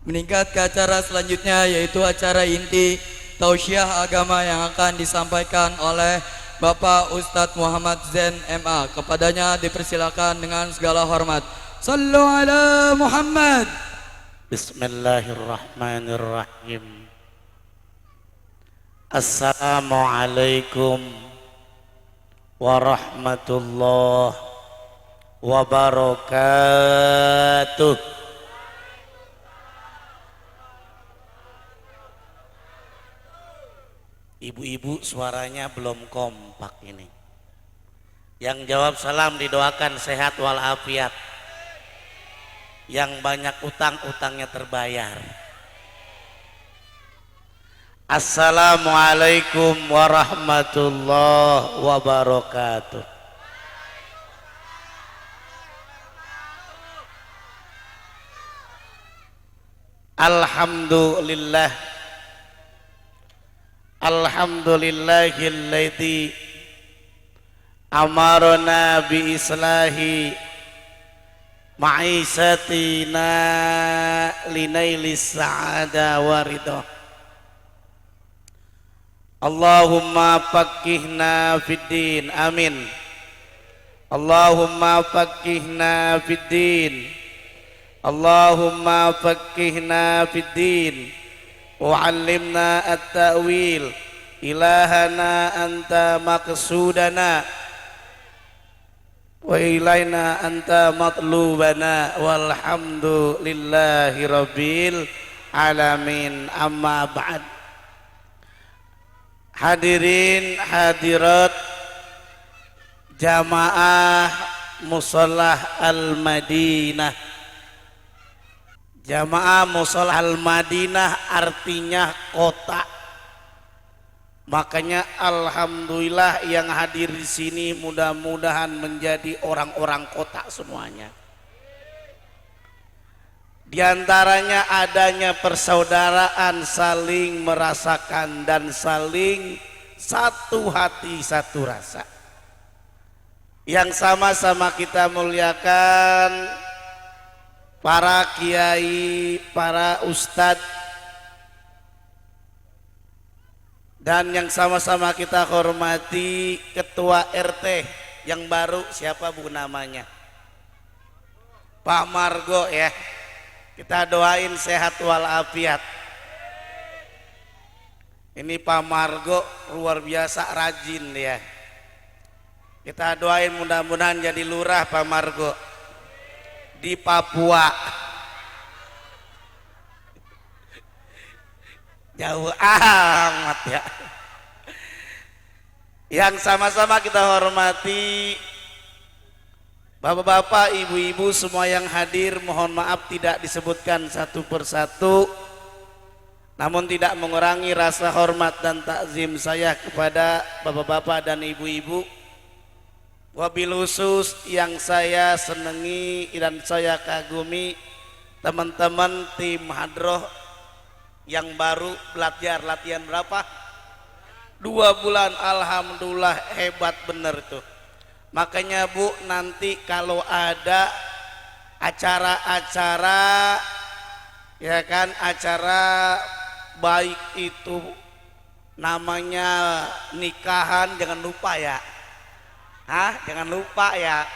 meningkat ke acara selanjutnya, yaitu acara inti tausiah agama yang akan disampaikan oleh Bapak Ustadz Muhammad Zain MA. Kepadanya dipersilakan dengan segala hormat. Sallu ala Muhammad. Bismillahirrahmanirrahim. Assalamualaikum warahmatullahi wabarakatuh. Ibu-ibu suaranya belum kompak ini. Yang jawab salam didoakan sehat walafiat. Yang banyak utang, utangnya terbayar. Assalamualaikum warahmatullahi wabarakatuh. Alhamdulillah. Alhamdulillahilladzi amarna bi islahi ma'isatina linailis sa'ada waridah. Allahumma faqihna fid din. Amin. Allahumma faqihna fid din. Allahumma faqihna fid din. Wa'allimna at-ta'wil. Ilahana anta maqsudana wa ilaina anta matlubana walhamdulillahi rabbil alamin. Amma ba'd. Hadirin hadirat jamaah Musholah Al-Madinah. Jamaah Musholah Al-Madinah artinya kota. Makanya alhamdulillah yang hadir di sini mudah-mudahan menjadi orang-orang kota semuanya. Di antaranya adanya persaudaraan, saling merasakan dan saling satu hati satu rasa. Yang sama-sama kita muliakan para kiai, para ustadz, dan yang sama-sama kita hormati ketua RT yang baru, siapa bu namanya? Pak Margo ya. Kita doain sehat walafiat. Ini Pak Margo luar biasa rajin dia. Kita doain mudah-mudahan jadi lurah Pak Margo di Papua. Jauh amat ya. Yang sama-sama kita hormati bapak-bapak, ibu-ibu semua yang hadir, mohon maaf tidak disebutkan satu persatu, namun tidak mengurangi rasa hormat dan takzim saya kepada bapak-bapak dan ibu-ibu. Wabil khusus yang saya senangi dan saya kagumi teman-teman tim hadroh yang baru belajar latihan berapa? 2 bulan, alhamdulillah hebat bener tuh. Makanya bu, nanti kalau ada acara-acara ya kan, acara baik itu namanya nikahan, jangan lupa ya. Hah? Jangan lupa ya.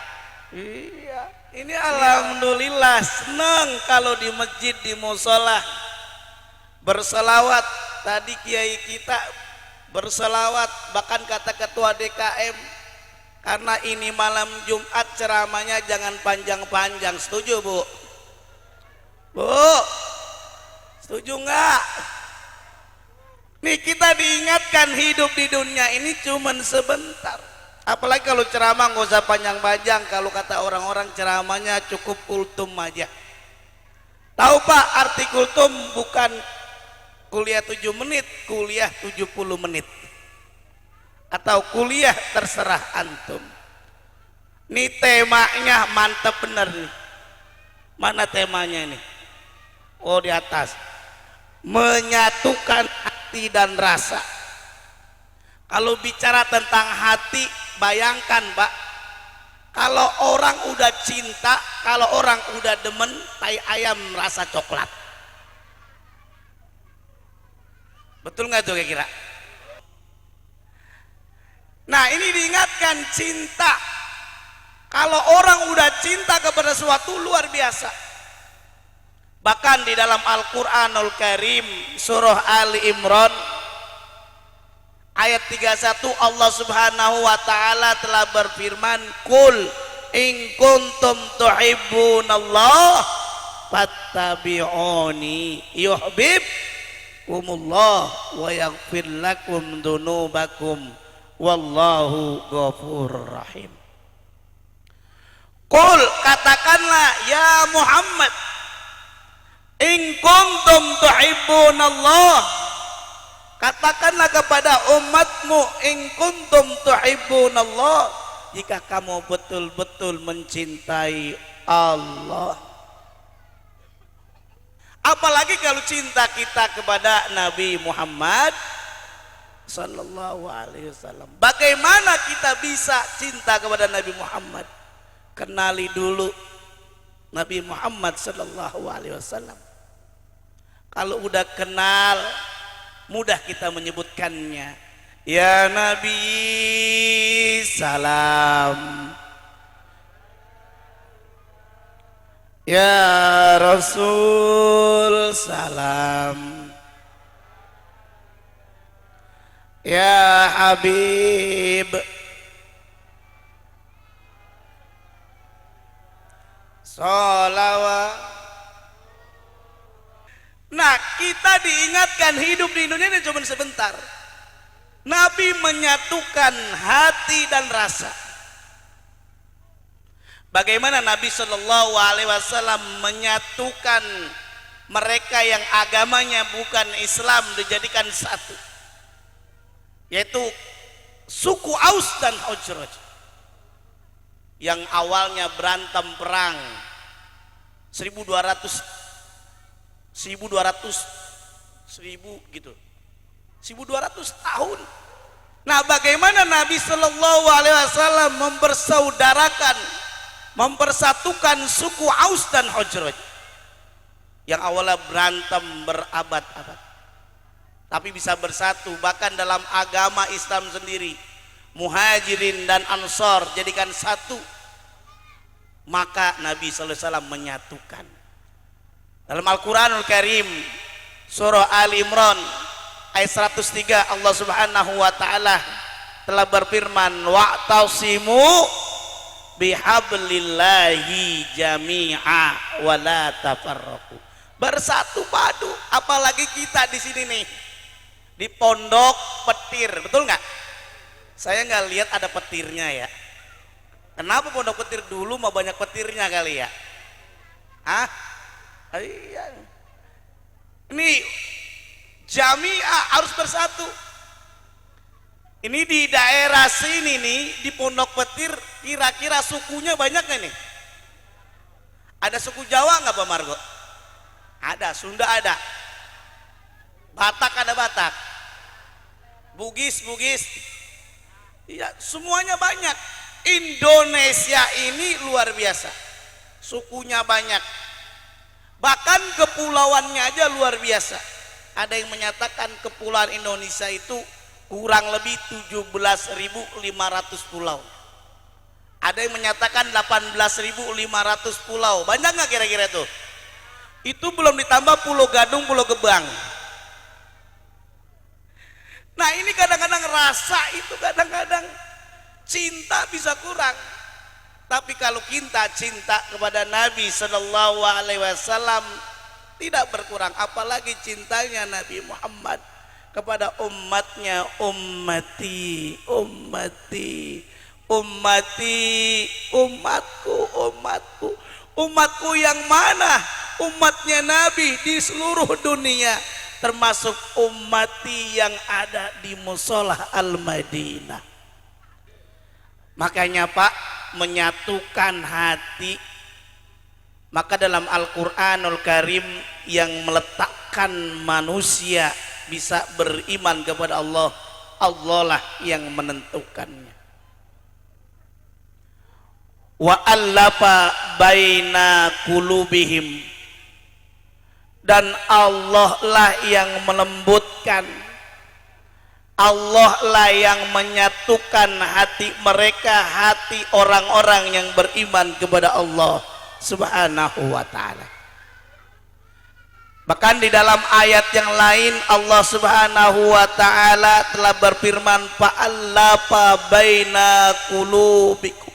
Iya, ini alhamdulillah senang kalau di masjid, di musholah berselawat. Tadi kiai kita berselawat, bahkan kata ketua DKM, karena ini malam Jumat ceramahnya jangan panjang-panjang. Setuju bu? Bu, setuju nggak? Nih kita diingatkan hidup di dunia ini cuman sebentar. Apalagi kalau ceramah nggak usah panjang-panjang. Kalau kata orang-orang ceramahnya cukup kultum aja. Tahu pak arti kultum? Bukan kuliah 7 menit, kuliah 70 menit. Atau kuliah terserah antum. Ini temanya mantep bener nih. Mana temanya ini? Oh di atas. Menyatukan hati dan rasa. Kalau bicara tentang hati, bayangkan pak, kalau orang udah cinta, kalau orang udah demen, tai ayam rasa coklat. Betul nggak tuh kira-kira? Nah ini diingatkan cinta. Kalau orang udah cinta kepada sesuatu luar biasa. Bahkan di dalam Al-Quranul Karim surah Ali Imran ayat 31 Allah Subhanahu wa taala telah berfirman, "Qul in kuntum tuhibbunallah fattabi'uni yuhibbukumullah wa yaghfir lakum dzunubakum wallahu ghafurur rahim." Qul, katakanlah ya Muhammad, in kuntum tuhibbunallah, katakanlah kepada umatmu, in kuntum tuhibbunallah, jika kamu betul-betul mencintai Allah. Apalagi kalau cinta kita kepada Nabi Muhammad sallallahu alaihi wasallam. Bagaimana kita bisa cinta kepada Nabi Muhammad? Kenali dulu Nabi Muhammad sallallahu alaihi wasallam. Kalau udah kenal, mudah kita menyebutkannya. Ya Nabi salam, ya Rasul salam, ya Habib sholawat. Nah kita diingatkan hidup di dunia ini cuma sebentar. Nabi menyatukan hati dan rasa. Bagaimana Nabi Shallallahu Alaihi Wasallam menyatukan mereka yang agamanya bukan Islam dijadikan satu, yaitu suku Aus dan Khazraj yang awalnya berantem perang 1200 gitu 1200 tahun. Nah bagaimana Nabi Shallallahu Alaihi Wasallam mempersaudarakan, mempersatukan suku Aus dan Khazraj yang awalnya berantem berabad-abad tapi bisa bersatu. Bahkan dalam agama Islam sendiri, Muhajirin dan Ansor jadikan satu, maka Nabi Sallallahu Alaihi Wasallam menyatukan. Dalam Al-Quranul Karim surah Ali Imran ayat 103 Allah Subhanahu wa taala telah berfirman, wa'tasimu bihablillahi jami'a wa la tafarraqu. Bersatu padu, apalagi kita di sini nih di Pondok Petir, betul nggak? Saya nggak lihat ada petirnya ya. Kenapa Pondok Petir dulu mau banyak petirnya kali ya? Hah? Iya. Ini jamiah harus bersatu. Ini di daerah sini nih di Pondok Petir kira-kira sukunya banyak nggak nih? Ada suku Jawa nggak Pak Margo? Ada, Sunda ada, Batak ada Batak, Bugis, iya semuanya banyak. Indonesia ini luar biasa, sukunya banyak, bahkan kepulauannya aja luar biasa. Ada yang menyatakan kepulauan Indonesia itu kurang lebih 17.500 pulau. Ada yang menyatakan 18.500 pulau. Banyak nggak kira-kira itu? Itu belum ditambah Pulau Gadung, Pulau Gebang. Nah ini kadang-kadang rasa itu kadang-kadang cinta bisa kurang. Tapi kalau kita cinta kepada Nabi Sallallahu Alaihi Wasallam tidak berkurang. Apalagi cintanya Nabi Muhammad kepada umatnya, ummati, ummati, ummati, umatku, umatku. Umatku yang mana? Umatnya Nabi di seluruh dunia, termasuk ummati yang ada di Musolah Al-Madinah. Makanya Pak, menyatukan hati. Maka dalam Al-Quranul Karim yang meletakkan manusia bisa beriman kepada Allah, Allah lah yang menentukannya. Wa allafa baina qulubihim, dan Allah lah yang melembutkan Allah lah yang menyatukan hati mereka, hati orang-orang yang beriman kepada Allah Subhanahu wa ta'ala. Bahkan di dalam ayat yang lain Allah Subhanahu wa ta'ala telah berfirman, fa'allafa baina qulubikum.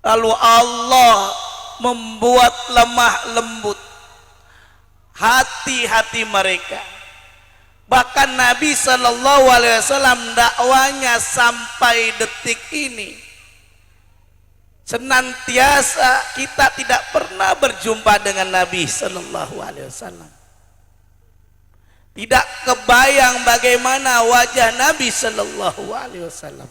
Lalu Allah membuat lemah lembut hati-hati mereka. Bahkan Nabi Shallallahu Alaihi Wasallam dakwanya sampai detik ini senantiasa kita tidak pernah berjumpa dengan Nabi Shallallahu Alaihi Wasallam. Tidak kebayang bagaimana wajah Nabi Shallallahu Alaihi Wasallam.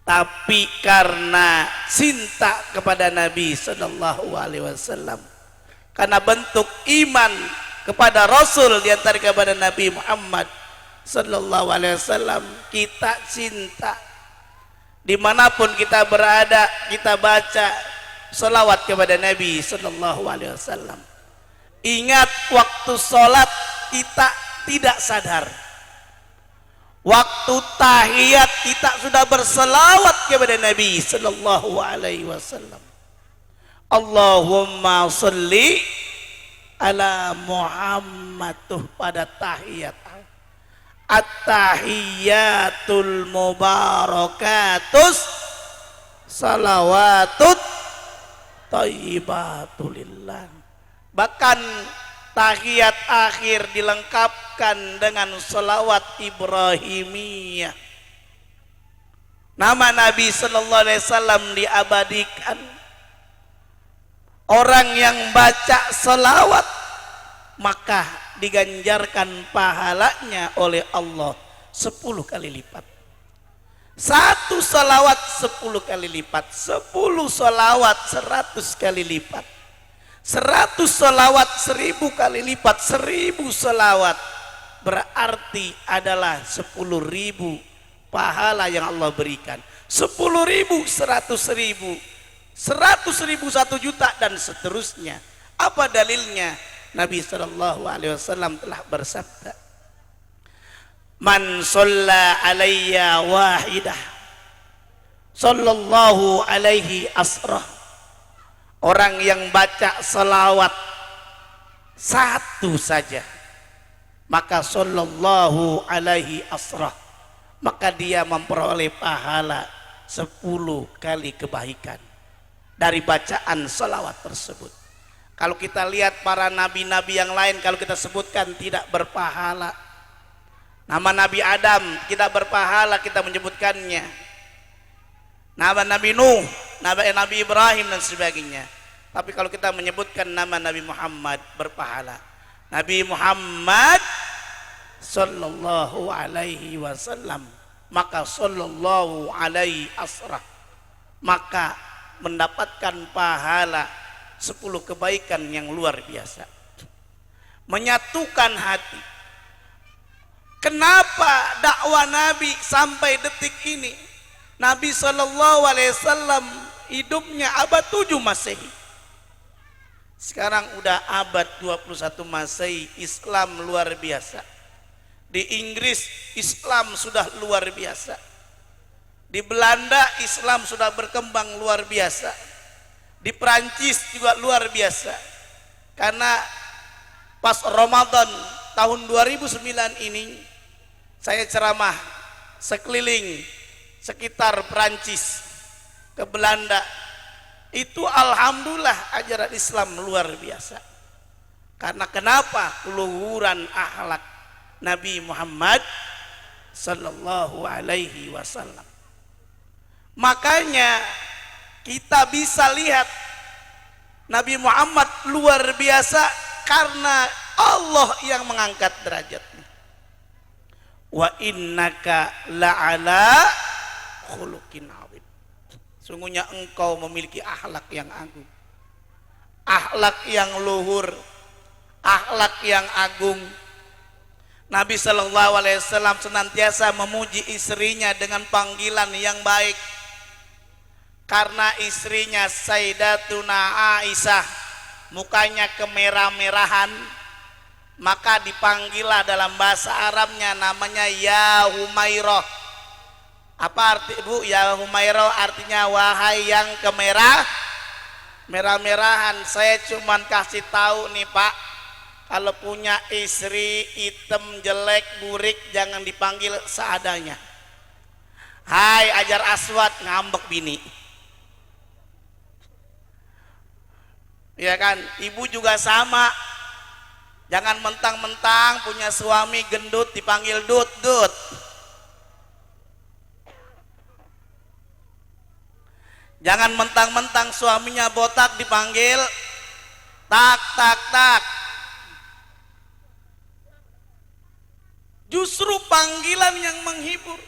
Tapi karena cinta kepada Nabi Shallallahu Alaihi Wasallam, karena bentuk iman kepada Rasul diantara kepada Nabi Muhammad Sallallahu Alaihi Wasallam, kita cinta. Dimanapun kita berada, kita baca selawat kepada Nabi Sallallahu Alaihi Wasallam. Ingat waktu sholat kita tidak sadar, waktu tahiyat kita sudah berselawat kepada Nabi Sallallahu Alaihi Wasallam. Allahumma sholli ala Muhammad, tuh pada tahiyat. At-tahiyatul mubarakatus salawatut thayyibatulillah. Bahkan tahiyat akhir dilengkapkan dengan salawat Ibrahimiyah. Nama Nabi Sallallahu Alaihi Wasallam diabadikan. Orang yang baca selawat maka diganjarkan pahalanya oleh Allah 10 kali lipat. 1 selawat 10 kali lipat, 10 selawat 100 kali lipat, 100 selawat 1000 kali lipat. 1000 selawat berarti adalah 10.000 pahala yang Allah berikan. 10.000, 100.000, 100.000, 1 juta dan seterusnya. Apa dalilnya? Nabi Sallallahu Alaihi Wasallam telah bersabda, man shalla alayya wahidah sallallahu alaihi asrah. Orang yang baca selawat 1 saja, maka sallallahu alaihi asrah, maka dia memperoleh pahala 10 kali kebaikan dari bacaan selawat tersebut. Kalau kita lihat para nabi-nabi yang lain, kalau kita sebutkan tidak berpahala. Nama Nabi Adam tidak berpahala kita menyebutkannya. Nama Nabi Nuh, nama Nabi Ibrahim dan sebagainya. Tapi kalau kita menyebutkan nama Nabi Muhammad berpahala. Nabi Muhammad Sallallahu Alaihi Wasallam, maka Sallallahu Alaihi Asrah, maka mendapatkan pahala 10 kebaikan yang luar biasa. Menyatukan hati. Kenapa dakwah Nabi sampai detik ini? Nabi Sallallahu Alaihi Wasallam hidupnya abad 7 Masehi. Sekarang udah abad 21 Masehi, Islam luar biasa. Di Inggris Islam sudah luar biasa. Di Belanda Islam sudah berkembang luar biasa. Di Prancis juga luar biasa. Karena pas Ramadan tahun 2009 ini saya ceramah sekeliling sekitar Prancis ke Belanda. Itu alhamdulillah ajaran Islam luar biasa. Karena kenapa? Luhuran akhlak Nabi Muhammad Sallallahu Alaihi Wasallam. Makanya kita bisa lihat Nabi Muhammad luar biasa karena Allah yang mengangkat derajatnya. Wa innaka la'ala khuluqin azim. Sungguhnya engkau memiliki akhlak yang agung, akhlak yang luhur, akhlak yang agung. Nabi Sallallahu Alaihi Wasallam senantiasa memuji istrinya dengan panggilan yang baik. Karena istrinya Sayyidatuna Aisyah mukanya kemerah-merahan, maka dipanggillah dalam bahasa Arabnya namanya ya Humairah. Apa arti Bu? Ya Humairah artinya wahai yang merah-merahan. Saya cuman kasih tahu nih Pak, kalau punya istri hitam jelek burik jangan dipanggil seadanya. Hai Hajar Aswad, ngambek bini. Ya kan, ibu juga sama. Jangan mentang-mentang punya suami gendut dipanggil dut. Jangan mentang-mentang suaminya botak dipanggil tak. Justru panggilan yang menghibur.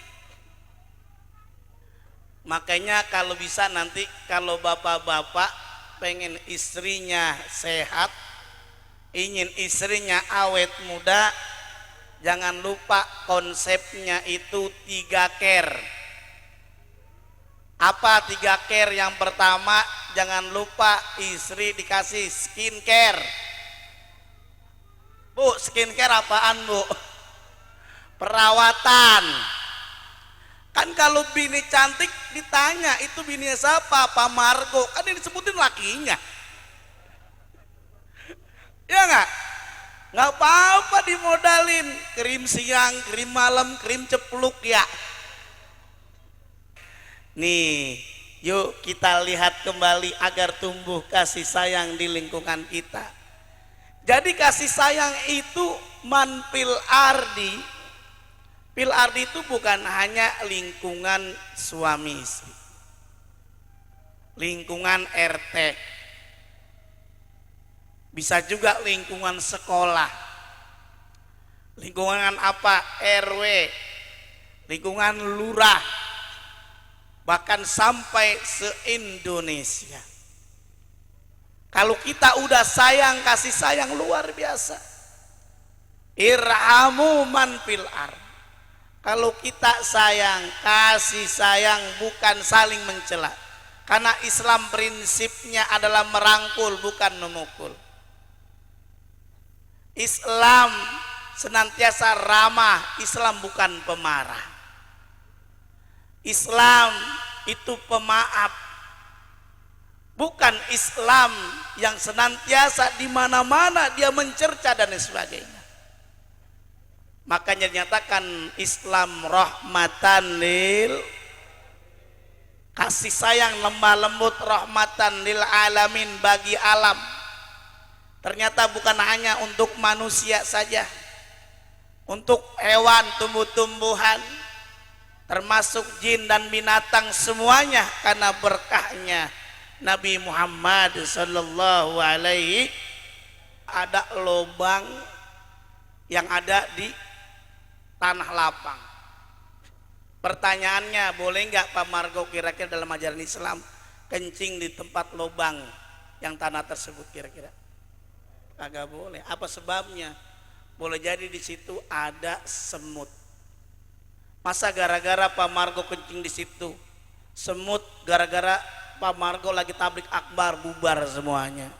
Makanya kalau bisa nanti kalau bapak-bapak pengen istrinya sehat, ingin istrinya awet muda, jangan lupa konsepnya itu 3 care. Apa 3 care? Yang pertama, jangan lupa istri dikasih skincare. Bu, skincare apaan Bu? Perawatan. Kan kalau bini cantik ditanya itu bininya siapa? Pak Margo. Kan yang disebutin lakinya. Ya nggak? Nggak apa-apa dimodalin krim siang, krim malam, krim cepluk ya. Nih, yuk kita lihat kembali agar tumbuh kasih sayang di lingkungan kita. Jadi kasih sayang itu manfil ardi. Fil ardi itu bukan hanya lingkungan suami istri, lingkungan RT, bisa juga lingkungan sekolah, lingkungan apa? RW, lingkungan lurah, bahkan sampai se-Indonesia. Kalau kita udah sayang, kasih sayang luar biasa. Irhamu man fil ard. Kalau kita sayang, kasih sayang bukan saling mencela. Karena Islam prinsipnya adalah merangkul bukan memukul. Islam senantiasa ramah, Islam bukan pemarah. Islam itu pemaaf. Bukan Islam yang senantiasa di mana-mana dia mencerca dan sebagainya. Makanya dinyatakan Islam rahmatan lil, kasih sayang lemah lembut rahmatan lil alamin, bagi alam. Ternyata bukan hanya untuk manusia saja, untuk hewan, tumbuh-tumbuhan, termasuk jin dan binatang semuanya, karena berkahnya Nabi Muhammad sallallahu alaihi. Ada lubang yang ada di tanah lapang. Pertanyaannya, boleh nggak Pak Margo kira-kira dalam ajaran Islam kencing di tempat lubang yang tanah tersebut kira-kira? Kagak boleh. Apa sebabnya? Boleh jadi di situ ada semut. Masa gara-gara Pak Margo kencing di situ semut, gara-gara Pak Margo lagi tablik akbar bubar semuanya?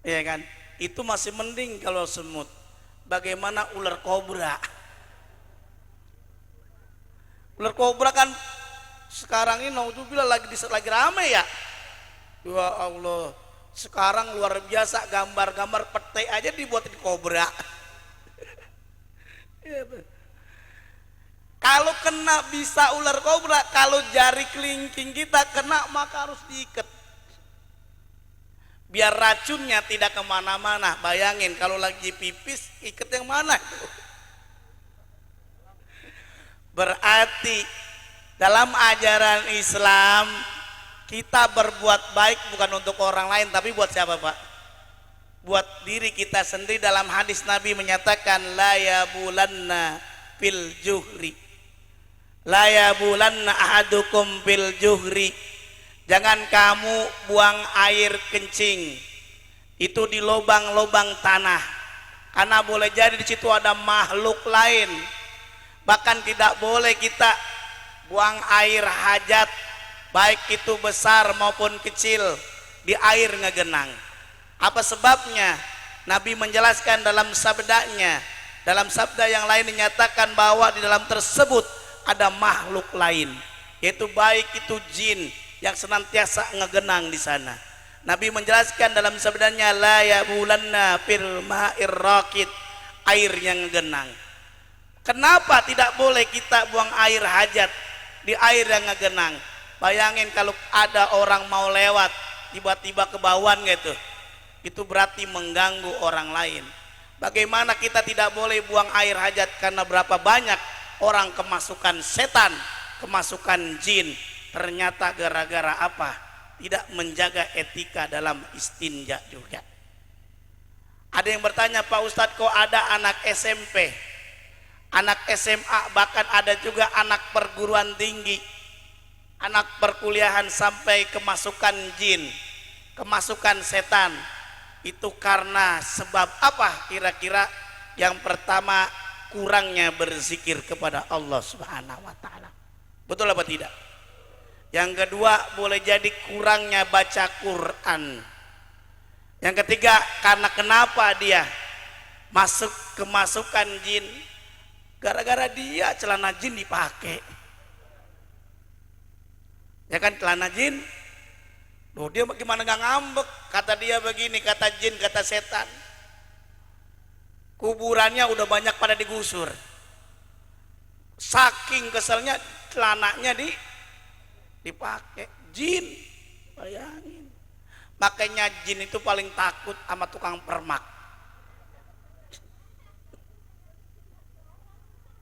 Iya kan? Itu masih mending kalau semut. Bagaimana ular kobra? Ular kobra kan sekarang ini naudzubillah lagi rame ya. Ya Allah, sekarang luar biasa, gambar-gambar pete aja dibuat di kobra. Kalau kena bisa ular kobra, kalau jari kelingking kita kena maka harus diikat. Biar racunnya tidak kemana-mana. Bayangin kalau lagi pipis, ikat yang mana? Berarti dalam ajaran Islam kita berbuat baik bukan untuk orang lain, tapi buat siapa Pak? Buat diri kita sendiri. Dalam hadis Nabi menyatakan la yabulanna fil juhri, la yabulanna ahadukum fil juhri. Jangan kamu buang air kencing itu di lubang-lubang tanah, karena boleh jadi di situ ada makhluk lain. Bahkan tidak boleh kita buang air hajat, baik itu besar maupun kecil, di air ngegenang. Apa sebabnya? Nabi menjelaskan dalam sabdanya, dalam sabda yang lain dinyatakan bahwa di dalam tersebut ada makhluk lain, yaitu baik itu jin yang senantiasa ngegenang di sana. Nabi menjelaskan dalam sabdanya, la yabulanna fil ma'ir raqid, air yang ngegenang. Kenapa tidak boleh kita buang air hajat di air yang ngegenang? Bayangin kalau ada orang mau lewat tiba-tiba ke bawah gitu, itu berarti mengganggu orang lain. Bagaimana kita tidak boleh buang air hajat? Karena berapa banyak orang kemasukan setan, kemasukan jin, ternyata gara-gara apa? Tidak menjaga etika dalam istinja juga. Ada yang bertanya, Pak Ustadz, kok ada anak SMP, anak SMA, bahkan ada juga anak perguruan tinggi, anak perkuliahan sampai kemasukan jin, kemasukan setan. Itu karena sebab apa kira-kira? Yang pertama, kurangnya berzikir kepada Allah Subhanahu wa taala. Betul apa tidak? Yang kedua, boleh jadi kurangnya baca Quran. Yang ketiga, karena kenapa dia masuk kemasukan jin? Gara-gara dia celana jin dipakai. Ya kan, celana jin. Loh, dia bagaimana gak ngambek? Kata dia begini, kata jin, kata setan, kuburannya udah banyak pada digusur. Saking keselnya celananya dipakai jin. Bayangin. Makanya jin itu paling takut sama tukang permak.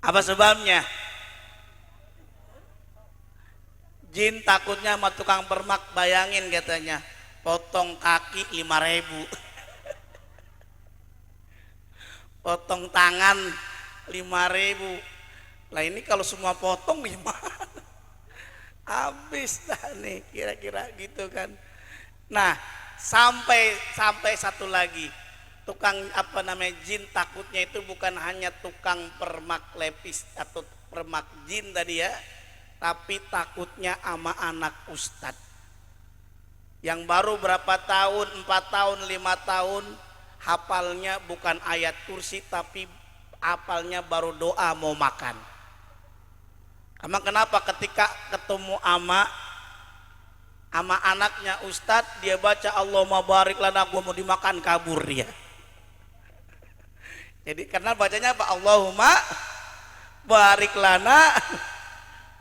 Apa sebabnya? Jin takutnya sama tukang permak. Bayangin katanya, potong kaki 5.000, potong tangan 5.000. Lah ini kalau semua potong gimana? Habis dah nih kira-kira gitu kan. Nah, sampai satu lagi, tukang apa namanya, jin takutnya itu bukan hanya tukang permak lepis atau permak jin tadi ya, tapi takutnya sama anak ustad yang baru berapa tahun, 4 tahun, 5 tahun, hafalnya bukan ayat kursi tapi hafalnya baru doa mau makan. Emang kenapa ketika ketemu ama anaknya ustadz, dia baca Allahumma barik lana, gua mau dimakan, kabur dia. Jadi karena bacanya apa? Allahumma barik lana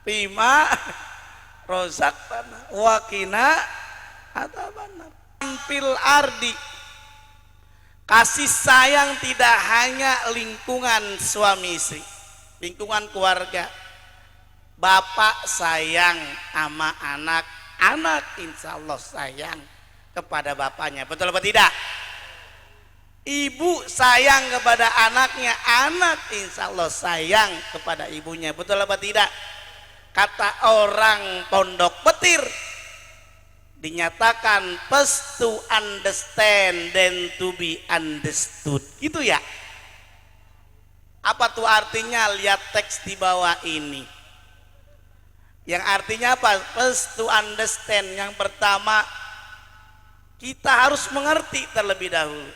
fima rozaqtana wa qina adzabannar. Fil ardi, kasih sayang tidak hanya lingkungan suami istri, lingkungan keluarga. Bapak sayang sama anak, anak insya Allah sayang kepada bapaknya. Betul apa tidak? Ibu sayang kepada anaknya, anak insya Allah sayang kepada ibunya. Betul apa tidak? Kata orang pondok petir, dinyatakan first to understand then to be understood. Gitu ya. Apa tuh artinya? Lihat teks di bawah ini. Yang artinya apa? First to understand. Yang pertama, kita harus mengerti terlebih dahulu.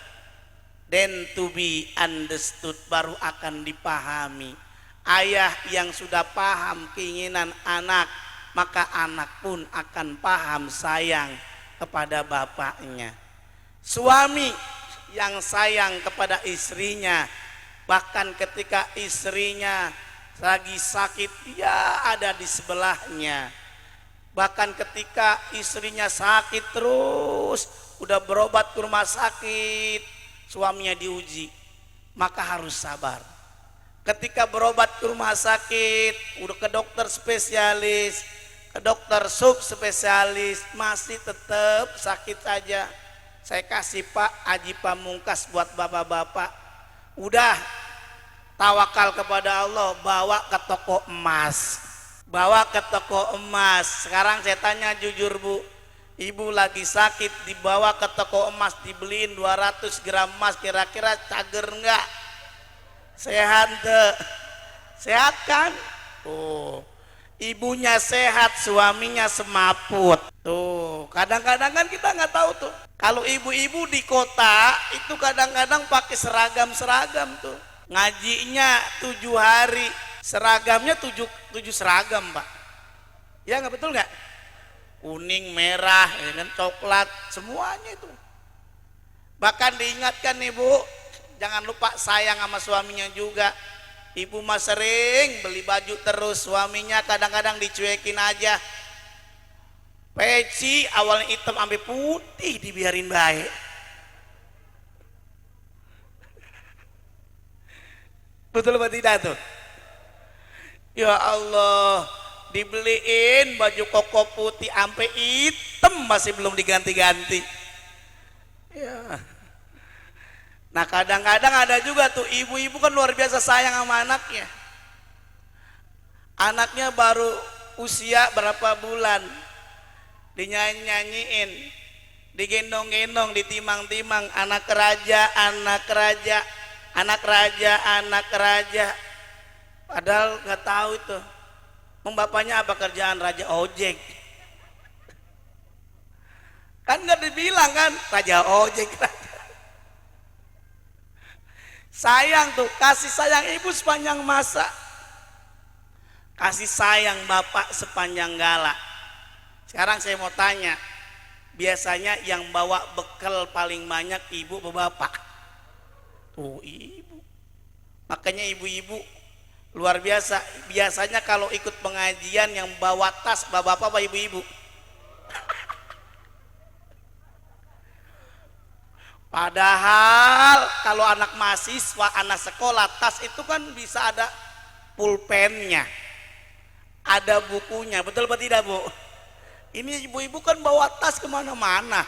Then to be understood, baru akan dipahami. Ayah yang sudah paham keinginan anak, maka anak pun akan paham sayang kepada bapaknya. Suami yang sayang kepada istrinya, bahkan ketika istrinya lagi sakit, dia ada di sebelahnya. Bahkan ketika istrinya sakit terus, udah berobat ke rumah sakit, suaminya diuji, maka harus sabar. Ketika berobat ke rumah sakit, udah ke dokter spesialis, ke dokter subspesialis, masih tetap sakit saja. Saya kasih Pak Haji Pamungkas buat bapak-bapak, udah tawakal kepada Allah, bawa ke toko emas, bawa ke toko emas. Sekarang saya tanya jujur Bu, ibu lagi sakit, dibawa ke toko emas, dibeliin 200 gram emas, kira-kira cager enggak? Sehat deh, sehat kan? Oh, ibunya sehat, suaminya semaput. Tuh, kadang-kadang kan kita nggak tahu tuh. Kalau ibu-ibu di kota itu kadang-kadang pakai seragam-seragam tuh. Ngajinya 7 hari, seragamnya 7 seragam, Pak. Ya nggak, betul nggak? Kuning, merah, ya kan, coklat, semuanya itu. Bahkan diingatkan nih Bu, jangan lupa sayang sama suaminya juga. Ibu mah sering beli baju terus, suaminya kadang-kadang dicuekin aja. Peci awalnya hitam sampai putih dibiarin baik. Betul apa tidak tuh? Ya Allah, dibeliin baju koko putih sampai hitam masih belum diganti-ganti. Ya. Nah kadang-kadang ada juga tuh ibu-ibu kan luar biasa sayang sama anaknya. Anaknya baru usia berapa bulan, dinyanyi-nyanyiin, digendong-gendong, ditimang-timang, anak raja, anak raja, anak raja, anak raja. Padahal nggak tahu itu bapaknya apa kerjaan, raja ojek. Kan nggak dibilang kan raja ojek, raja. Sayang tuh, kasih sayang ibu sepanjang masa, kasih sayang bapak sepanjang gala. Sekarang saya mau tanya, biasanya yang bawa bekal paling banyak ibu atau bapak? Tuh ibu. Makanya ibu-ibu luar biasa, biasanya kalau ikut pengajian yang bawa tas bapak apa ibu-ibu? Padahal kalau anak mahasiswa, anak sekolah, tas itu kan bisa ada pulpennya, ada bukunya, betul apa tidak Bu? Ini ibu-ibu kan bawa tas kemana-mana,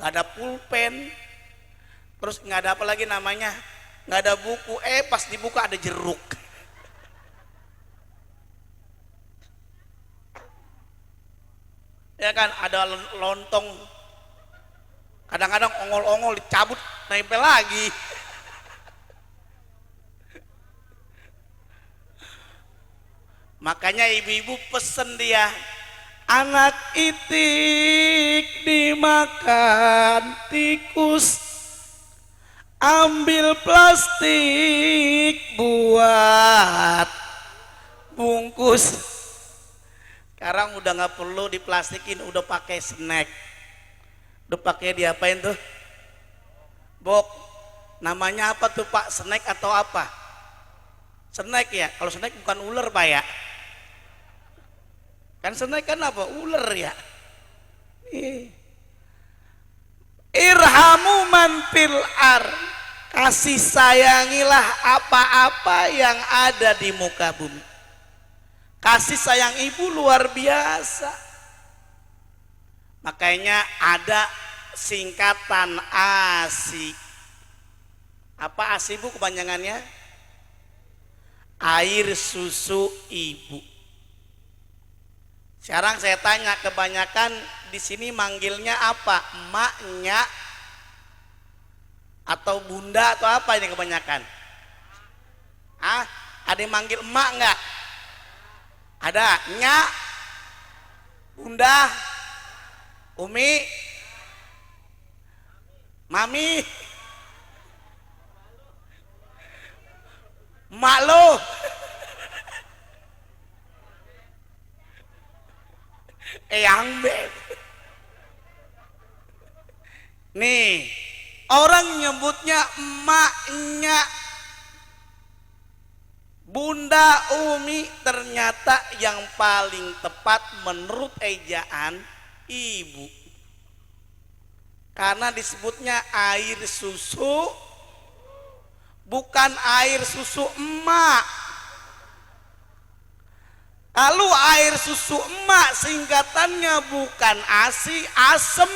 nggak ada pulpen, terus nggak ada apa lagi namanya, nggak ada buku, pas dibuka ada jeruk. Ya kan, ada lontong, kadang-kadang ongol-ongol dicabut, nempel lagi. Makanya ibu-ibu pesen dia, anak itik dimakan tikus, ambil plastik buat bungkus. Sekarang udah nggak perlu diplastikin, udah pakai snack. Udah pakai diapain tuh? Bok. Namanya apa tuh Pak? Snack atau apa? Snack ya? Kalau snack bukan ular Pak ya? Kan snack kan apa? Ular ya? Irhamu man fil ar. Kasih sayangilah apa-apa yang ada di muka bumi. Kasih sayang ibu luar biasa. Makanya ada singkatan ASI. Apa ASI Bu kepanjangannya? Air susu ibu. Sekarang saya tanya, kebanyakan di sini manggilnya apa? Emaknya atau bunda atau apa ini kebanyakan? Ada yang manggil emak nggak? Ada? Nya? Bunda? Umi, mami, mak lo, eyang beb. Nih, orang nyebutnya emaknya, bunda, umi, ternyata yang paling tepat menurut ejaan ibu, karena disebutnya air susu, bukan air susu emak. Kalau air susu emak singkatannya bukan ASI, asem.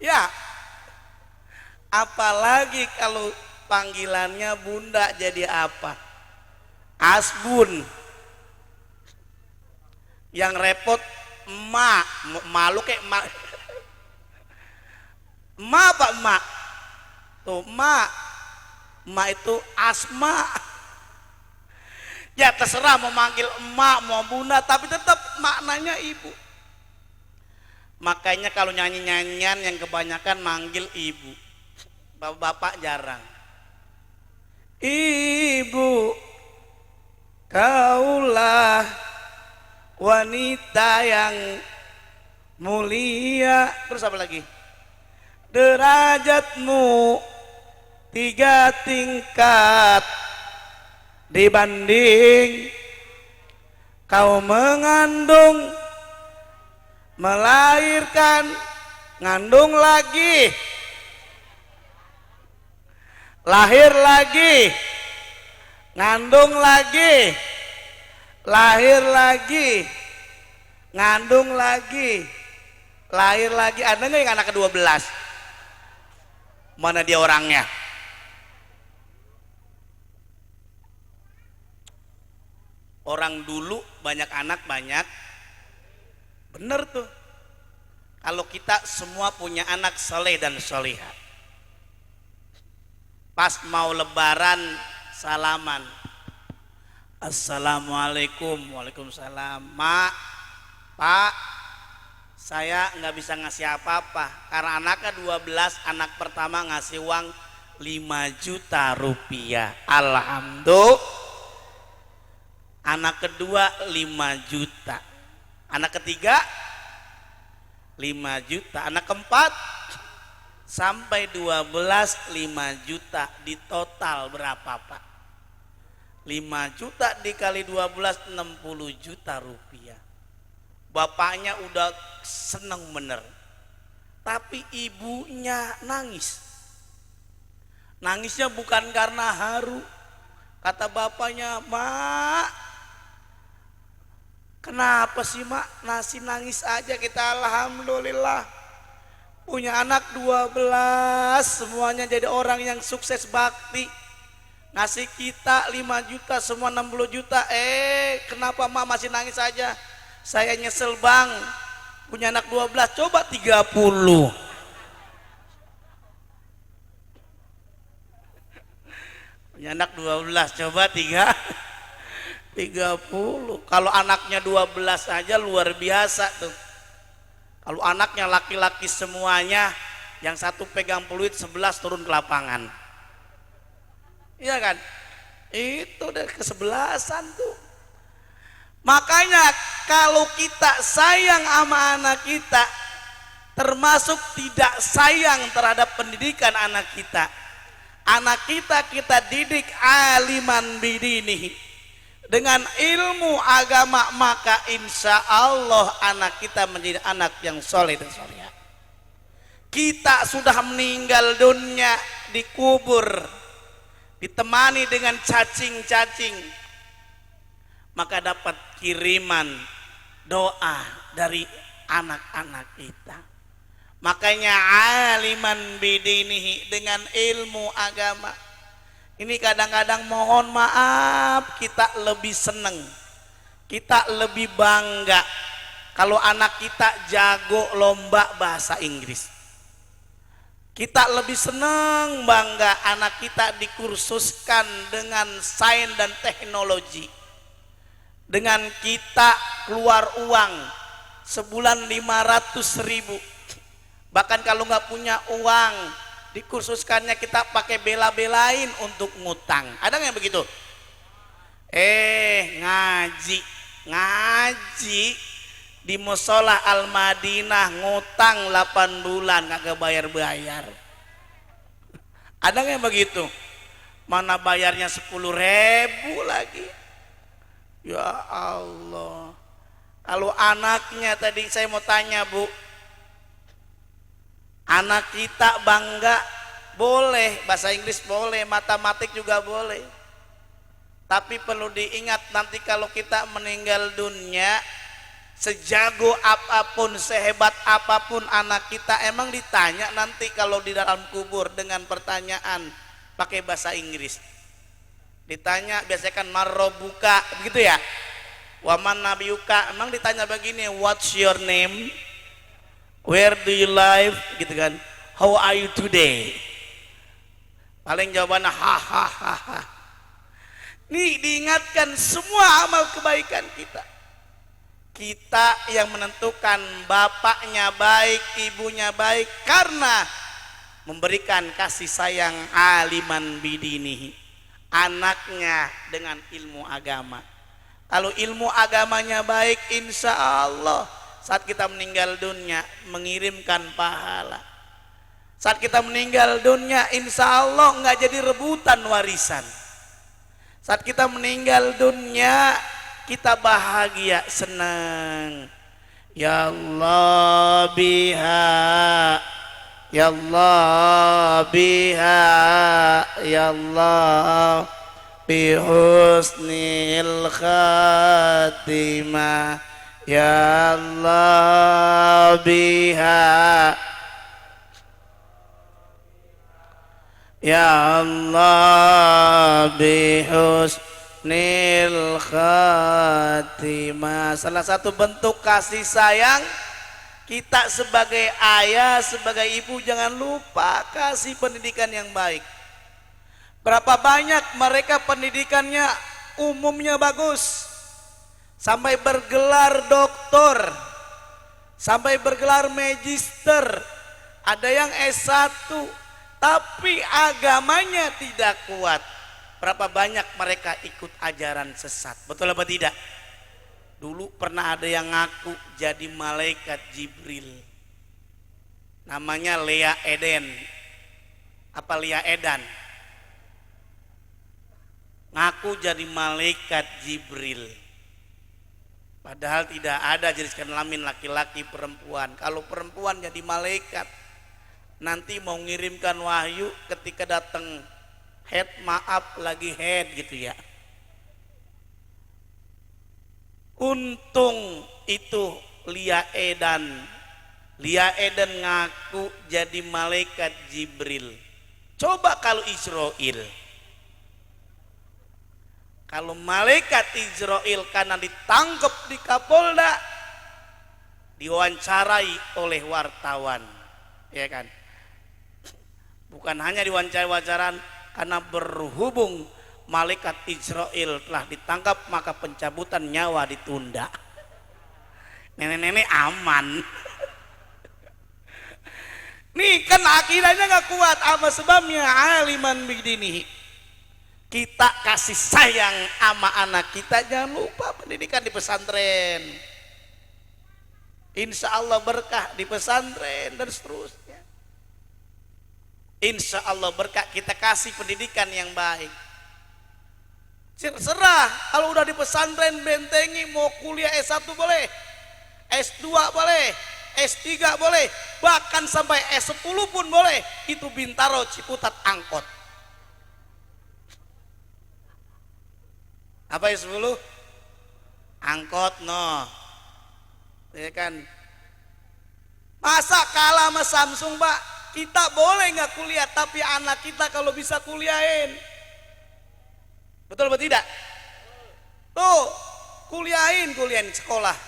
Ya, apalagi kalau panggilannya bunda jadi apa? Asbun. Yang repot emak, malu kayak emak. Emak apa emak? Tuh emak. Emak itu Asma. Ya terserah mau manggil emak, mau bunda, tapi tetap maknanya ibu. Makanya kalau nyanyi-nyanyian yang kebanyakan manggil ibu. Bapak-bapak jarang. Ibu, kaulah wanita yang mulia. Terus apa lagi? Derajatmu 3 tingkat dibanding kau mengandung, melahirkan, ngandung lagi, lahir lagi, ngandung lagi, lahir lagi, ngandung lagi, lahir lagi. Ada nggak yang anak ke-12? Mana dia orangnya? Orang dulu banyak anak banyak, bener tuh. Kalau kita semua punya anak soleh dan solihah, pas mau lebaran salaman, assalamualaikum, waalaikumsalam. Mak, pak, saya nggak bisa ngasih apa-apa karena anaknya 12, anak pertama ngasih uang 5 juta rupiah, alhamdulillah. Anak kedua 5 juta, anak ketiga 5 juta, anak keempat sampai 12 5 juta. Di total berapa pak? 5 juta dikali 12 60 juta rupiah. Bapaknya udah seneng bener, tapi ibunya nangis. Nangisnya bukan karena haru. Kata bapaknya, mak, kenapa sih mak nasi nangis aja? Kita alhamdulillah punya anak 12, semuanya jadi orang yang sukses bakti. Ngasih kita 5 juta, semua 60 juta. Kenapa mak masih nangis aja? Saya nyesel bang, punya anak 12, coba 30. Punya anak 12, coba 30. Kalau anaknya 12 aja luar biasa tuh. Kalau anaknya laki-laki semuanya, yang satu pegang peluit, 11 turun ke lapangan. Iya kan? Itu dari kesebelasan tuh. Makanya kalau kita sayang sama anak kita, termasuk tidak sayang terhadap pendidikan anak kita. Anak kita didik aliman bidinihi, dengan ilmu agama, maka insya Allah anak kita menjadi anak yang soleh dan solehah. Kita sudah meninggal dunia, dikubur, ditemani dengan cacing-cacing, maka dapat kiriman doa dari anak-anak kita. Makanya aliman bidinihi, dengan ilmu agama. Ini kadang-kadang mohon maaf, kita lebih seneng, kita lebih bangga kalau anak kita jago lomba bahasa Inggris. Kita lebih seneng, bangga anak kita dikursuskan dengan sains dan teknologi. Dengan kita keluar uang sebulan 500.000. Bahkan kalau nggak punya uang, dikursuskannya kita pakai bela-belain untuk ngutang. Ada nggak yang begitu? Ngaji di Musola Al-Madinah ngutang 8 bulan kagak bayar-bayar. Ada nggak yang begitu? Mana bayarnya 10.000 lagi. Ya Allah. Kalau anaknya tadi saya mau tanya Bu, anak kita bangga, boleh bahasa Inggris, boleh matematik juga boleh, tapi perlu diingat nanti kalau kita meninggal dunia, sejago apapun, sehebat apapun anak kita, emang ditanya nanti kalau di dalam kubur dengan pertanyaan pakai bahasa Inggris. Ditanya biasanya kan marrobuka, begitu ya, waman nabiyuka, emang ditanya begini, what's your name, where do you live, gitu kan, how are you today. Paling jawabannya hahaha. Nih diingatkan semua amal kebaikan kita. Kita yang menentukan bapaknya baik, ibunya baik karena memberikan kasih sayang aliman bidinihi, anaknya dengan ilmu agama. Kalau ilmu agamanya baik, insya Allah saat kita meninggal dunia mengirimkan pahala. Saat kita meninggal dunia, insya Allah nggak jadi rebutan warisan. Saat kita meninggal dunia, kita bahagia, senang. Ya Allah biha, ya Allah biha, ya Allah bihusnil khatimah, ya Allah biha, ya Allah bihusnil khatimah. Salah satu bentuk kasih sayang kita sebagai ayah, sebagai ibu, jangan lupa kasih pendidikan yang baik. Berapa banyak mereka pendidikannya umumnya bagus, sampai bergelar doktor, sampai bergelar magister, ada yang S1, tapi agamanya tidak kuat. Berapa banyak mereka ikut ajaran sesat, betul apa tidak? Dulu pernah ada yang ngaku jadi malaikat Jibril, namanya Lea Eden, apa Lea Edan, ngaku jadi malaikat Jibril, padahal tidak ada jenis kelamin laki-laki perempuan. Kalau perempuan jadi malaikat, nanti mau ngirimkan wahyu ketika datang head, maaf lagi head gitu ya. Untung itu Lia Eden ngaku jadi malaikat Jibril. Coba kalau Israel, kalau malaikat Israel karena ditangkap di Kapolda, diwawancarai oleh wartawan, ya kan? Bukan hanya diwawancara, karena berhubung malaikat Israel telah ditangkap, maka pencabutan nyawa ditunda. Nenek-nenek aman. Nih kan akidahnya gak kuat. Apa sebabnya? Aliman bidinihi. Kita kasih sayang sama anak kita, jangan lupa pendidikan di pesantren. Insya Allah berkah di pesantren dan seterusnya. Insya Allah berkah, kita kasih pendidikan yang baik. Serah, kalau udah di pesantren bentengi, mau kuliah S1 boleh, S2 boleh, S3 boleh, bahkan sampai S10 pun boleh. Itu Bintaro, Ciputat, angkot. Apa S10? Angkot no. Ya kan? Masa kalah sama Samsung, Pak? Kita boleh nggak kuliah, tapi anak kita kalau bisa kuliahin. Betul atau tidak? Tuh, kuliahin sekolah.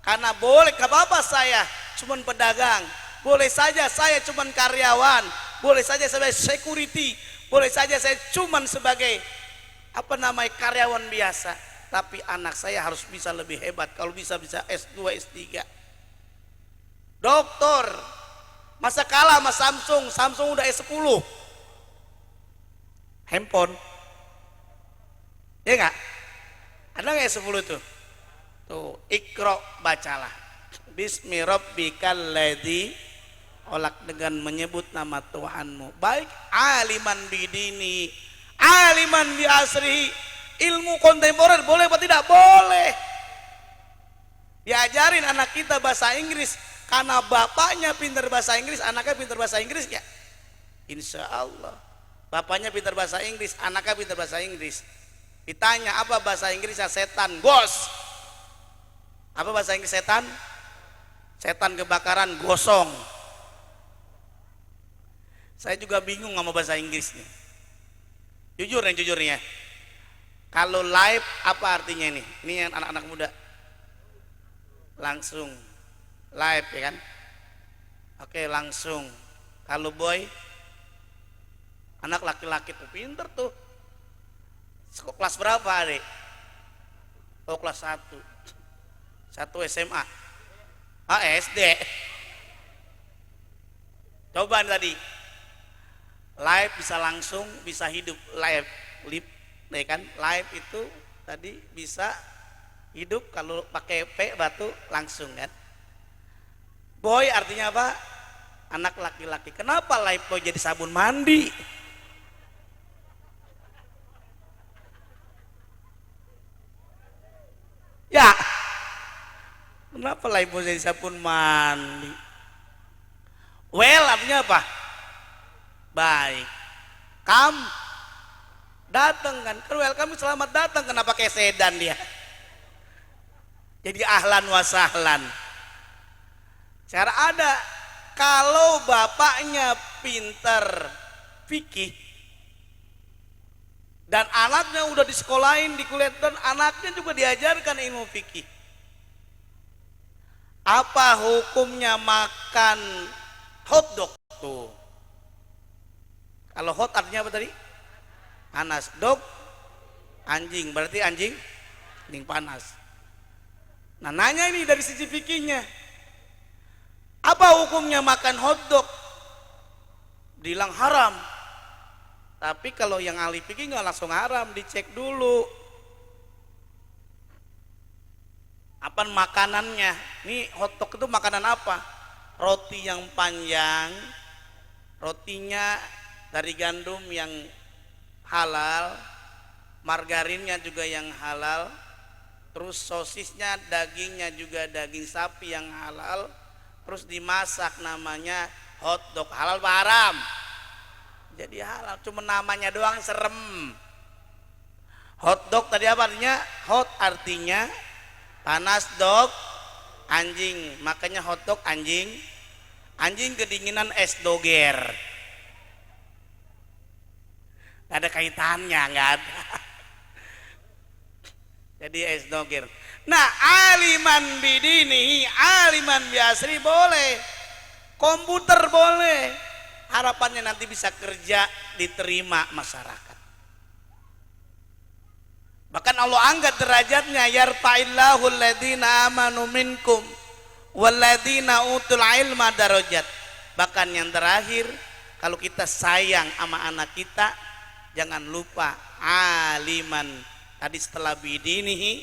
Karena boleh, gak apa-apa saya cuman pedagang, boleh saja saya cuman karyawan, boleh saja saya security, boleh saja saya cuman sebagai karyawan biasa. Tapi anak saya harus bisa lebih hebat, kalau bisa S2, S3. Doktor, masa kalah sama Samsung udah S10. Handphone. Ya enggak? Ada nggak 10 tuh? Tuh, Iqra, bacalah. Bismi rabbikal ladzi khalaq, dengan menyebut nama Tuhanmu. Baik aliman bidini, aliman bi asrihi. Ilmu kontemporer boleh atau tidak? Boleh. Diajarin anak kita bahasa Inggris karena bapaknya pintar bahasa Inggris, anaknya pintar bahasa Inggris ya. Insya Allah. Bapaknya pintar bahasa Inggris, anaknya pintar bahasa Inggris. Ditanya apa bahasa Inggrisnya? Setan, bos. Apa bahasa Inggris setan? Setan kebakaran, gosong. Saya juga bingung sama bahasa Inggrisnya. Jujurnya. Kalau live apa artinya ini? Ini yang anak-anak muda. Langsung. Live ya kan? Oke, langsung. Kalau boy Anak laki-laki tuh pinter tuh. Kelas berapa adek? Oh kelas 1. 1 SMA. SD. Coba tadi live bisa langsung, bisa hidup live, ya kan? Live itu tadi bisa hidup kalau pakai P batu langsung kan. Boy artinya apa? Anak laki-laki. Kenapa live boy jadi sabun mandi? Ya, kenapa live boy jadi sabun mandi? Well artinya apa? Baik. Datang kan, welcome selamat datang. Kenapa pakai sedan dia? Jadi ahlan wa sahlan. Cara ada, kalau bapaknya pinter fikih dan anaknya udah disekolahin di kuliah dan anaknya juga diajarkan ilmu fikih. Apa hukumnya makan hotdog tuh? Kalau hot artinya apa tadi? Panas. Dog anjing, berarti anjing panas. Nah nanya ini dari sisi fikihnya, apa hukumnya makan hotdog? Bilang haram. Tapi kalau yang ahli fikih nggak langsung haram, dicek dulu apa makanannya. Nih hotdog itu makanan apa? Roti yang panjang, rotinya dari gandum yang halal, margarinnya juga yang halal, terus sosisnya dagingnya juga daging sapi yang halal, terus dimasak, namanya hotdog. Halal apa haram? Jadi halal, cuma namanya doang serem. Hotdog tadi apa artinya? Hot artinya panas, dog anjing, makanya hotdog anjing. Anjing kedinginan es doger. Gak ada kaitannya, nggak ada. Jadi es doger. Nah, aliman bidini, aliman biasri boleh, komputer boleh. Harapannya nanti bisa kerja, diterima masyarakat. Bahkan Allah angkat derajatnya, yarfa'illahu alladhina amanu minkum walladhina utul ilma darajat. Bahkan yang terakhir, kalau kita sayang sama anak kita, jangan lupa aliman tadi setelah bidinihi,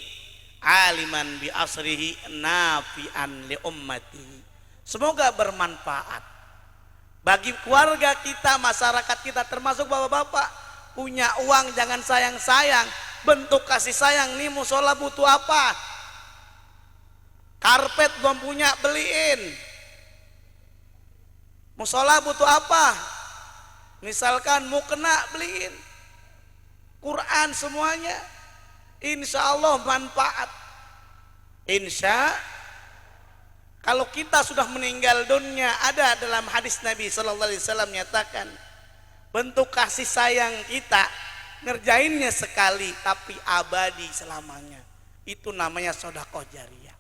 aliman bi asrihi nafi'an li ummati. Semoga bermanfaat bagi keluarga kita, masyarakat kita, termasuk bapak-bapak. Punya uang jangan sayang-sayang, bentuk kasih sayang. Nih musola butuh apa? Karpet belum punya, beliin. Musola butuh apa? Misalkan mau kena, beliin. Quran semuanya, insya Allah manfaat. Insya kalau kita sudah meninggal dunia, ada dalam hadis Nabi Sallallahu Alaihi Wasallam nyatakan, bentuk kasih sayang kita ngerjainnya sekali tapi abadi selamanya. Itu namanya sedekah jariyah.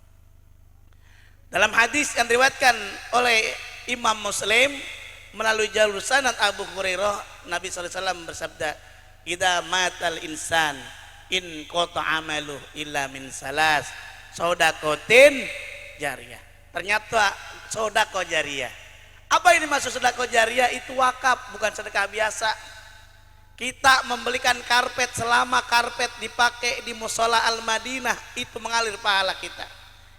Dalam hadis yang diriwayatkan oleh Imam Muslim melalui jalur sanad Abu Hurairah, Nabi sallallahu alaihi wasallam bersabda, "Idza matal insan in qata amalu illa min salas, sedekatin jariyah." Ternyata sedekah jariyah. Apa ini maksud sedekah jariyah? Itu wakaf, bukan sedekah biasa. Kita membelikan karpet, selama karpet dipakai di musola Al-Madinah, itu mengalir pahala kita.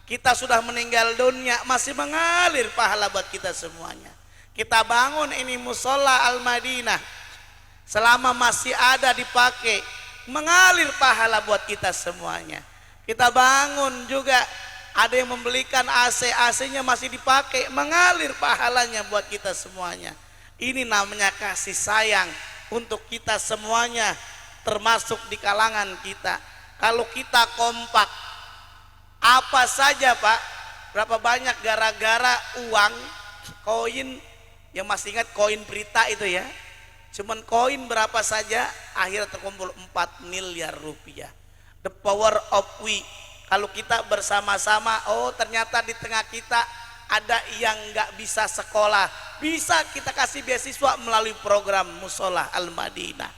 Kita sudah meninggal dunia, masih mengalir pahala buat kita semuanya. Kita bangun ini musola Al-Madinah, selama masih ada dipakai, mengalir pahala buat kita semuanya. Kita bangun juga, ada yang membelikan AC, AC-nya masih dipakai, mengalir pahalanya buat kita semuanya. Ini namanya kasih sayang untuk kita semuanya, termasuk di kalangan kita. Kalau kita kompak, apa saja Pak, berapa banyak gara-gara uang, koin, yang masih ingat koin berita itu ya, cuman koin berapa saja, akhirnya terkumpul 4 miliar rupiah. The power of we. Kalau kita bersama-sama, oh ternyata di tengah kita ada yang nggak bisa sekolah, bisa kita kasih beasiswa melalui program Musola Al-Madinah.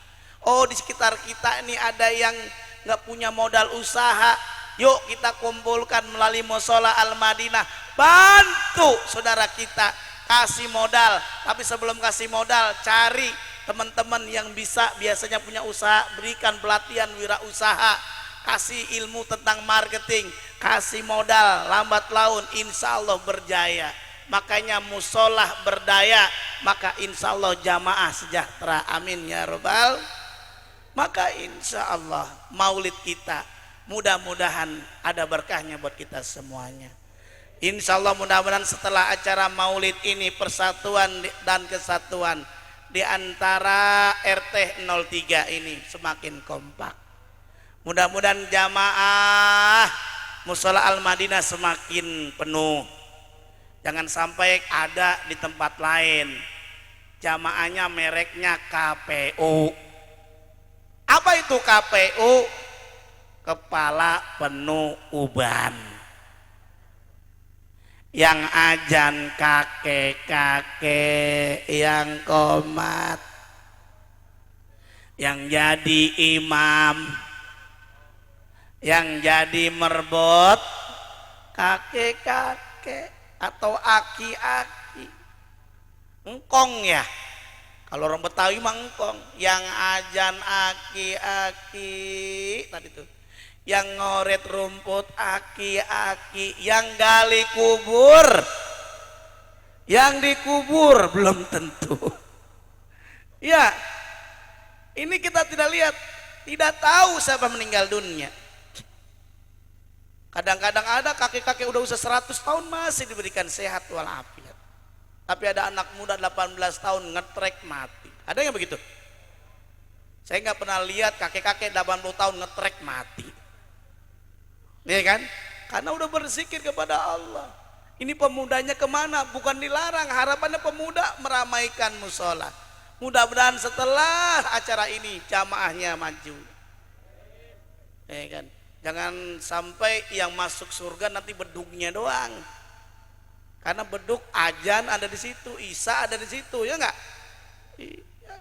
Oh, di sekitar kita ini ada yang nggak punya modal usaha, yuk kita kumpulkan melalui Musola Al-Madinah, bantu saudara kita, kasih modal. Tapi sebelum kasih modal, cari teman-teman yang bisa, biasanya punya usaha, berikan pelatihan wirausaha, kasih ilmu tentang marketing, kasih modal, lambat laun insya Allah berjaya. Makanya musolah berdaya, maka insya Allah jamaah sejahtera, amin ya robbal. Maka insya Allah maulid kita mudah-mudahan ada berkahnya buat kita semuanya. Insya Allah mudah-mudahan setelah acara maulid ini persatuan dan kesatuan di antara RT 03 ini semakin kompak. Mudah-mudahan jamaah Musola Al-Madinah semakin penuh. Jangan sampai ada di tempat lain jamaahnya mereknya KPU. Apa itu KPU? Kepala penuh uban. Yang ajan kakek-kakek yang komat, yang jadi imam, yang jadi merbot kakek-kakek atau aki-aki, engkong ya. Kalau orang Betawi mah engkong. Yang ajan aki-aki tadi tuh, yang ngoret rumput aki-aki, yang gali kubur, yang dikubur belum tentu. Ya, ini kita tidak lihat, tidak tahu siapa meninggal dunia. Kadang-kadang ada kakek-kakek udah usia 100 tahun masih diberikan sehat walafiat. Tapi ada anak muda 18 tahun ngetrek mati. Ada yang begitu? Saya nggak pernah lihat kakek-kakek 80 tahun ngetrek mati. Iya kan? Karena udah berzikir kepada Allah. Ini pemudanya kemana? Bukan dilarang. Harapannya pemuda meramaikan musola. Mudah-mudahan setelah acara ini jamaahnya maju. Iya kan? Jangan sampai yang masuk surga nanti bedugnya doang. Karena beduk ajan ada di situ, isya ada di situ, ya enggak? Iya.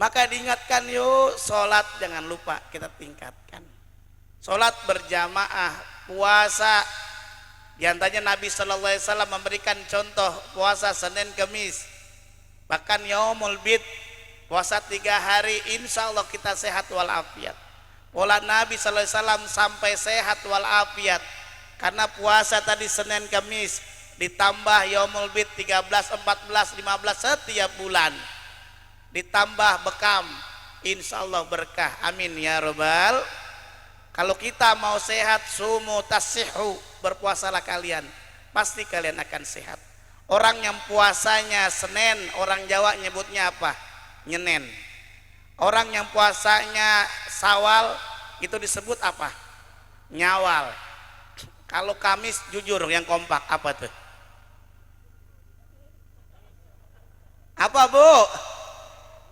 Maka diingatkan yuk, sholat jangan lupa kita tingkatkan. Sholat berjamaah, puasa. Di antaranya Nabi Shallallahu Alaihi Wasallam memberikan contoh puasa Senin Kemis. Bahkan Yaumul Bid, puasa 3 hari, insya Allah kita sehat walafiat. Pola Nabi Shallallahu Alaihi Wasallam sampai sehat walafiat. Karena puasa tadi Senin Kemis ditambah Yaumul Bid 13, 14, 15 setiap bulan, ditambah bekam, insya Allah berkah, amin ya robbal. Kalau kita mau sehat, sumu tasihu, berpuasalah kalian, pasti kalian akan sehat. Orang yang puasanya Senin, orang Jawa nyebutnya apa? Nyenen. Orang yang puasanya Sawal itu disebut apa? Nyawal. Kalau Kamis jujur yang kompak apa tuh? Apa Bu?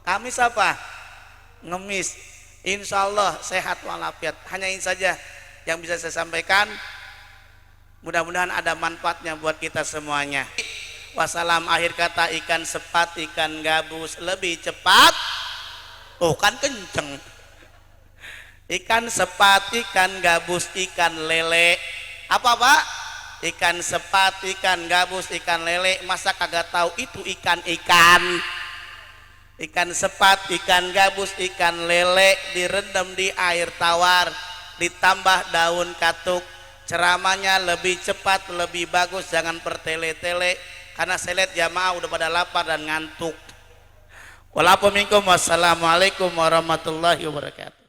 Kamis apa? Ngemis. Insya Allah sehat walafiat. Hanya ini saja yang bisa saya sampaikan. Mudah-mudahan ada manfaatnya buat kita semuanya. Wassalam, akhir kata ikan sepat, ikan gabus lebih cepat. Oh kan kenceng. Ikan sepat, ikan gabus, ikan lele. Apa Pak? Ikan sepat, ikan gabus, ikan lele. Masa kagak tahu itu ikan-ikan? Ikan sepat, ikan gabus, ikan lele direndam di air tawar, ditambah daun katuk. Ceramahnya lebih cepat, lebih bagus, jangan bertele-tele. Karena saya lihat jamaah udah pada lapar dan ngantuk. Wassalamualaikum warahmatullahi wabarakatuh.